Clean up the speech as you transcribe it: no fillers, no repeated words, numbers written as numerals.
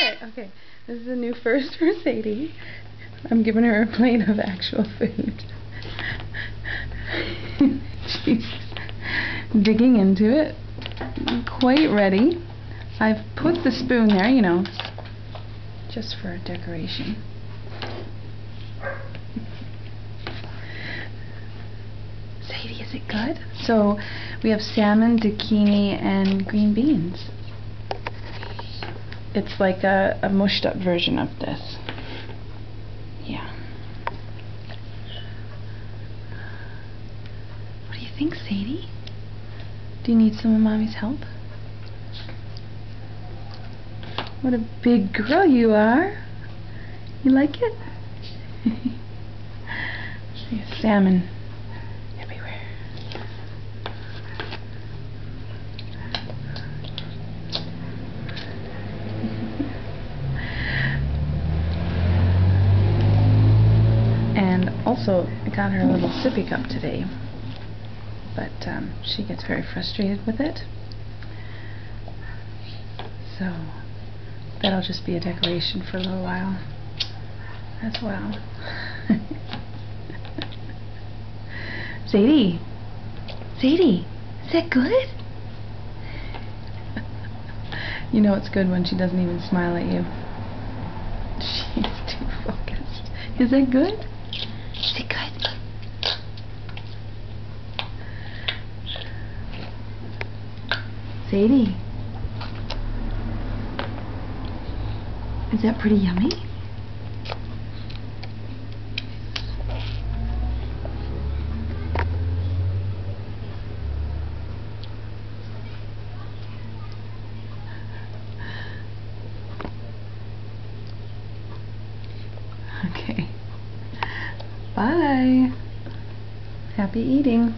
Okay. This is a new first for Sadie. I'm giving her a plate of actual food. She's digging into it. Quite ready. I've put the spoon there, you know, just for decoration. Sadie, is it good? So we have salmon, zucchini, and green beans. It's like a mushed up version of this. Yeah. What do you think, Sadie? Do you need some of Mommy's help? What a big girl you are. You like it? There's salmon everywhere. And also, I got her a little sippy cup today, but she gets very frustrated with it. So that'll just be a decoration for a little while as well. Sadie! Sadie! Is that good? You know it's good when she doesn't even smile at you. She's too focused. Is that good? Is it good? Sadie! Is that pretty yummy? Okay. Bye. Happy eating.